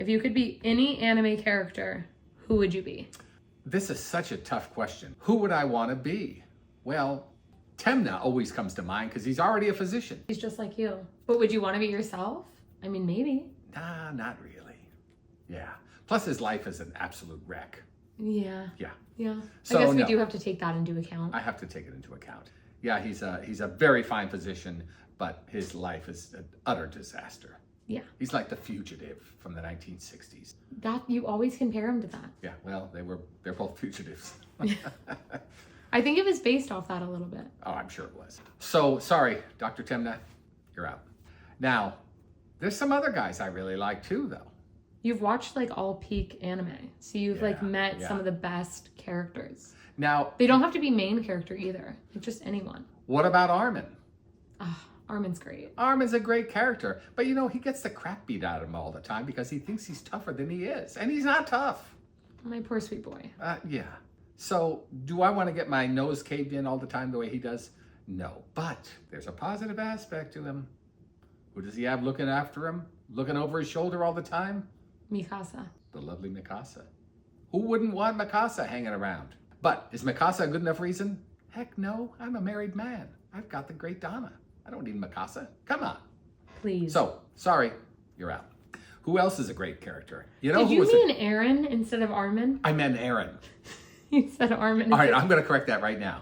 If you could be any anime character, who would you be? This is such a tough question. Who would I want to be? Well, Tenma always comes to mind because he's already a physician. He's just like you. But would you want to be yourself? I mean, maybe. Nah, not really. Yeah. Plus his life is an absolute wreck. Yeah. Yeah. Yeah. So, I guess we do have to take that into account. I have to take it into account. Yeah, he's a very fine physician, but his life is an utter disaster. Yeah. He's like the fugitive from the 1960s. That you always compare him to that. Yeah, well, they're both fugitives. I think it was based off that a little bit. Oh, I'm sure it was. So, sorry, Dr. Tenma, you're out. Now, there's some other guys I really like too, though. You've watched like all peak anime. So you've like met some of the best characters. Now, they don't have to be main character either. Like just anyone. What about Armin? Armin's great. Armin's a great character. But you know, he gets the crap beat out of him all the time because he thinks he's tougher than he is. And he's not tough. My poor sweet boy. Yeah. So, do I want to get my nose caved in all the time the way he does? No. But there's a positive aspect to him. Who does he have looking after him? Looking over his shoulder all the time? Mikasa. The lovely Mikasa. Who wouldn't want Mikasa hanging around? But is Mikasa a good enough reason? Heck no. I'm a married man. I've got the great Donna. I don't need Mikasa. Come on. Please. So, sorry, you're out. Who else is a great character? You know, Did you mean Eren instead of Armin? I meant Eren. You said Armin. All right, I'm going to correct that right now.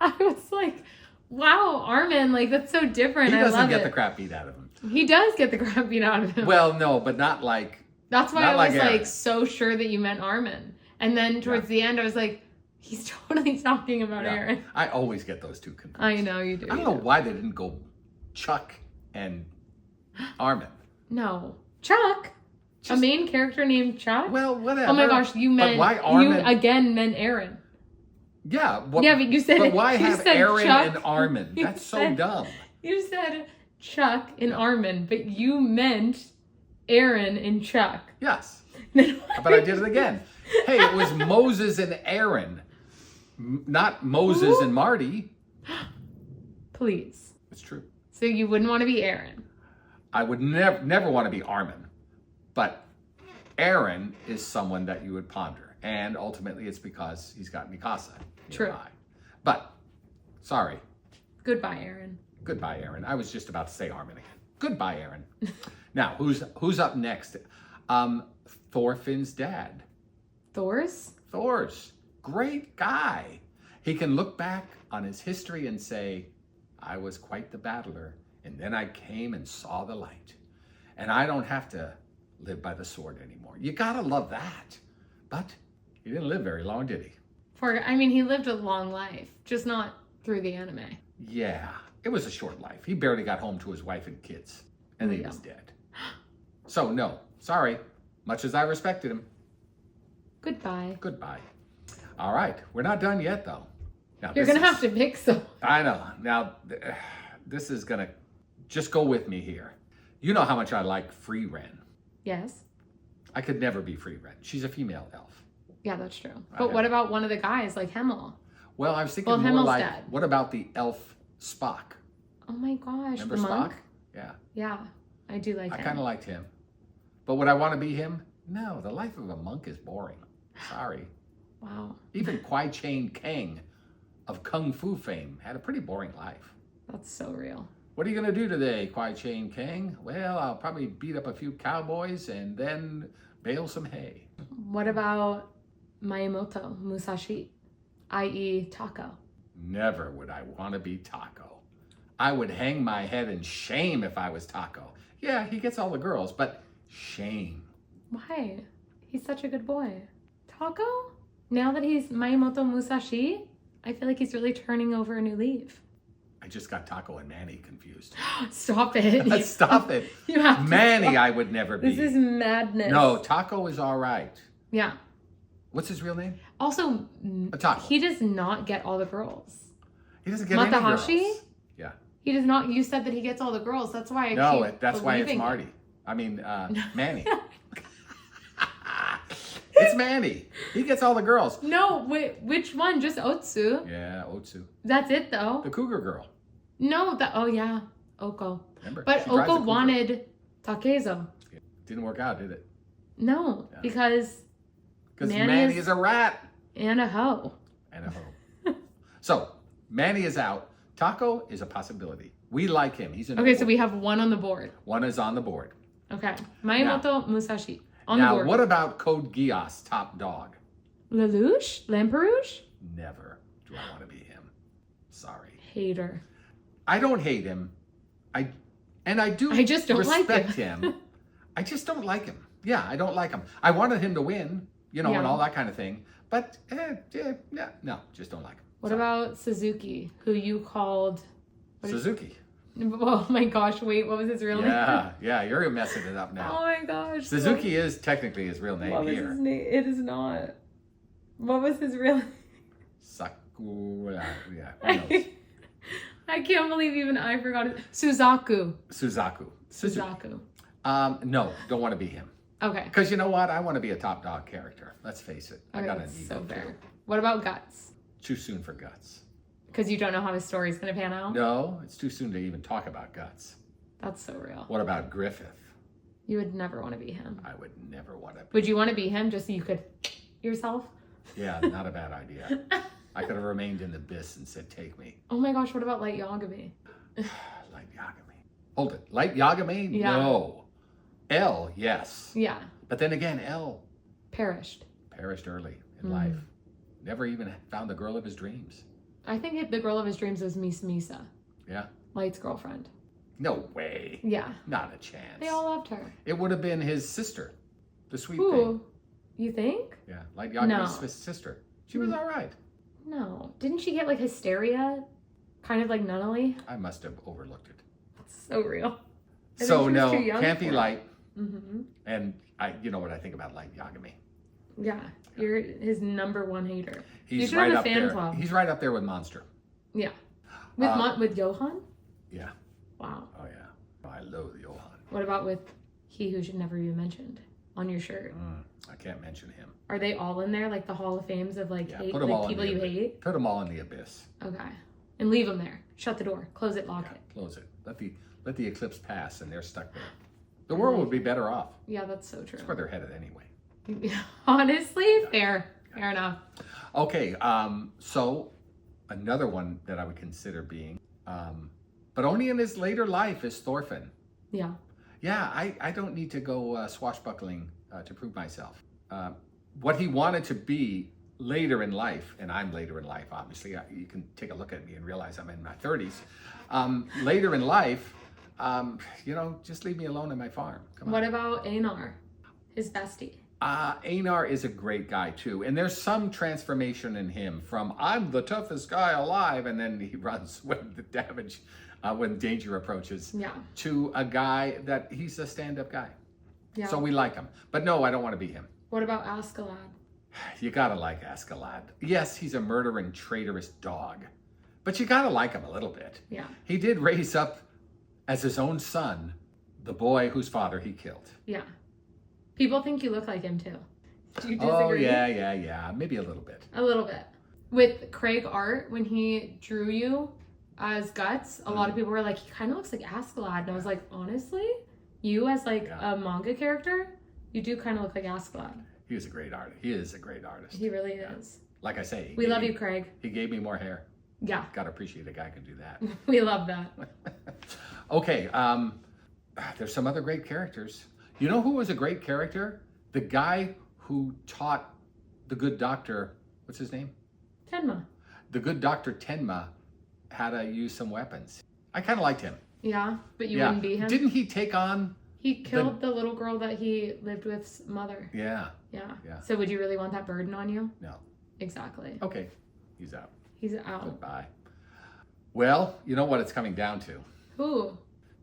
I was like, wow, Armin, like that's so different. He doesn't I love get it. the crap beat out of him. He does get the crap beat out of him. Well, no, but not like. That's why not I was like like so sure that you meant Armin. And then towards the end, I was like, he's totally talking about Eren. I always get those two confused. I know you do. I don't know why they didn't go Chuck and Armin. No. Chuck? A main character named Chuck? Well, whatever. Oh my gosh, you meant, why Armin? You again meant Eren. Yeah. But you said But why have Eren Chuck, and Armin? That's so dumb. You said Chuck and Armin, but you meant Eren and Chuck. Yes. But I did it again. Hey, it was Moses and Eren, not Moses and Marty. Please. It's true. So you wouldn't want to be Eren. I would never want to be Armin. But Eren is someone that you would ponder. And ultimately it's because he's got Mikasa True. nearby. But, sorry. Goodbye, Eren. Goodbye, Eren. I was just about to say Armin again. Goodbye, Eren. Now, who's up next? Thorfinn's dad. Thors? Thors. Great guy. He can look back on his history and say, I was quite the battler, and then I came and saw the light. And I don't have to live by the sword anymore. You gotta love that. But he didn't live very long, did he? He lived a long life, just not through the anime. Yeah, it was a short life. He barely got home to his wife and kids, and then he was dead. So no, sorry, much as I respected him. Goodbye. Goodbye. All right, we're not done yet, though. Now, You're going to have to pick some. I know. Now, this is going to... Just go with me here. You know how much I like Free Ren. Yes. I could never be Free Ren. She's a female elf. Yeah, that's true. But what about one of the guys, like Himmel? Well, I was thinking more like, what about the elf Spock? Oh my gosh, Remember the Spock? monk? Yeah. Yeah, I do like him. I kind of liked him. But would I want to be him? No, the life of a monk is boring. Sorry. Wow. Even Kwai Chang Kang of Kung Fu fame had a pretty boring life. That's so real. What are you going to do today, Kwai Chang Kang? Well, I'll probably beat up a few cowboys and then bale some hay. What about Miyamoto Musashi, i.e. Taco? Never would I want to be Taco. I would hang my head in shame if I was Taco. Yeah, he gets all the girls, but shame. Why? He's such a good boy. Taco? Now that he's Miyamoto Musashi, I feel like he's really turning over a new leaf. I just got Taco and Manny confused. Stop it. Stop it. You have Manny, I would never be. This is madness. No, Taco is all right. Yeah. What's his real name? Also, Taco. He does not get all the girls. He doesn't get any girls. Yeah. He does not. You said that he gets all the girls. That's why that's why it's Marty. Him. I mean, Manny. It's Manny. He gets all the girls. No, wait, which one? Just Otsu. Yeah, Otsu. That's it, though. The cougar girl. No, oh yeah, Oko. Remember? But Oko wanted Takezo. Didn't work out, did it? No, Yeah. because Manny is a rat. and a hoe. And a hoe. So, Manny is out. Taco is a possibility. We like him. He's Okay, so we have one on the board. One is on the board. Okay. Maemoto Musashi on the Now, board. what about Code Geass, top dog? Lelouch? Lamperouge? Never do I want to be him. Sorry. Hater. I don't hate him. I just don't like respect him. I just don't like him. Yeah, I don't like him. I wanted him to win, and all that kind of thing. But, no, just don't like him. What about Suzuki, who you called... Suzuki. Oh my gosh, wait, what was his real name? Yeah, you're messing it up now. Oh my gosh. Suzuki is technically his real name What was here. his name? It is not. What was his real name? Sakura. Yeah, who knows? I can't believe even I forgot it. Suzaku. Suzaku. No, don't want to be him. Okay. Because you know what? I want to be a top dog character. Let's face it. I got an that's ego so too. fair. What about Guts? Too soon for Guts. Because you don't know how his story's going to pan out? No, it's too soon to even talk about Guts. That's so real. What about Griffith? You would never want to be him. I would never want to be. Would you want to be him just so you could yourself? Yeah, not a bad idea. I could have remained in the abyss and said, take me. Oh my gosh, what about Light Yagami? Light Yagami. Hold it. Light Yagami? Yeah. No. L, yes. Yeah. But then again, L Perished early in life. Never even found the girl of his dreams. I think the girl of his dreams was Misa. Yeah? Light's girlfriend. No way. Yeah. Not a chance. They all loved her. It would have been his sister. The sweet Who? thing. You think? Yeah. Light Yagami's sister. She was all right. No. Didn't she get like hysteria? Kind of like Nunnally? I must have overlooked it. That's so real. I So think she was no, too young can't be for it. Light. Mm-hmm. And you know what I think about Light Yagami. Yeah. You're his number one hater. You He's should right have a up fan there. club. He's right up there with Monster. Yeah. With Johan? Yeah. Wow. Oh yeah. I loathe Johan. What about with he who should never be mentioned on your shirt? I can't mention him. Are they all in there, like the Hall of Fames of like hate, put them like all people in you the hate? Put them all in the abyss. Okay. And leave them there. Shut the door. Close it. Lock Yeah, it. close it. Let the eclipse pass, and they're stuck there. The world would be better off. Yeah, that's so true. That's where they're headed anyway. Honestly, fair. Fair enough. Okay. So another one that I would consider being, but only in his later life, is Thorfinn. Yeah. Yeah, I don't need to go swashbuckling to prove myself. What he wanted to be later in life, and I'm later in life, obviously. You can take a look at me and realize I'm in my 30s. Later in life, just leave me alone in my farm. Come on. What about Einar, his bestie? Einar is a great guy too, and there's some transformation in him from I'm the toughest guy alive, and then he runs when the damage, when danger approaches, Yeah. to a guy that he's a stand-up guy. Yeah. So we like him, but no, I don't want to be him. What about Askeladd? You gotta like Askeladd. Yes, he's a murdering, traitorous dog, but you gotta like him a little bit. Yeah. He did raise up as his own son the boy whose father he killed. Yeah. People think you look like him too. Do you disagree? Oh, yeah. Maybe a little bit. A little bit. With Craig Art, when he drew you as Guts, a lot of people were like, he kind of looks like Askeladd. And I was like, honestly, you as like a manga character, you do kind of look like Askeladd. He is a great artist. He is a great artist. He really is. Like I say, We love you, Craig. He gave me more hair. Yeah. Gotta appreciate a guy who can do that. We love that. Okay, there's some other great characters. You know who was a great character? The guy who taught the good doctor, what's his name? Tenma. The good doctor Tenma how to use some weapons. I kind of liked him. Yeah, but you wouldn't be him? Didn't he take on... He killed the little girl that he lived with's mother. Yeah. Yeah. So would you really want that burden on you? No. Exactly. Okay, he's out. He's out. Goodbye. Well, you know what it's coming down to. Who?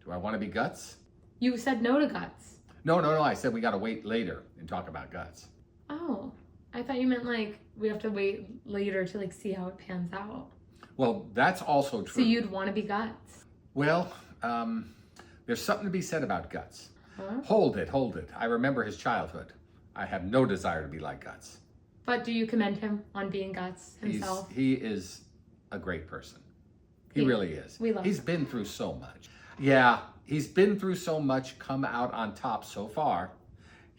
Do I want to be Guts? You said no to Guts. No. I said we got to wait later and talk about Guts. Oh. I thought you meant like we have to wait later to like see how it pans out. Well, that's also true. So you'd want to be Guts. Well, there's something to be said about Guts. Huh? Hold it. I remember his childhood. I have no desire to be like Guts. But do you commend him on being Guts himself? He is a great person. He really is. We love He's him. been through so much. Yeah, he's been through so much, come out on top so far.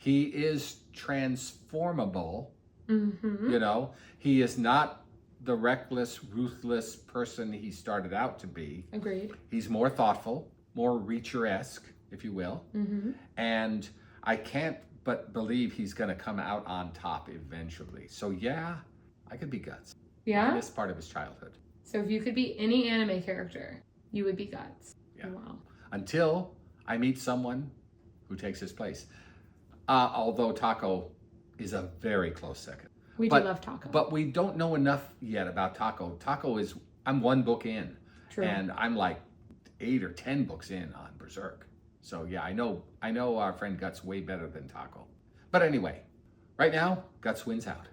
He is transformable. Mm-hmm. You know, he is not the reckless, ruthless person he started out to be. Agreed. He's more thoughtful, more Reacher-esque, if you will. Mm-hmm. And I can't but believe he's going to come out on top eventually. So yeah, I could be Guts. Yeah? I miss part of his childhood. So if you could be any anime character, you would be Guts. Yeah. Wow. Until I meet someone who takes his place. Although Taco is a very close second. We do love Taco. But we don't know enough yet about Taco. Taco is, I'm one book in. True. And I'm like 8 or 10 books in on Berserk. So yeah, I know our friend Guts way better than Taco. But anyway, right now, Guts wins out.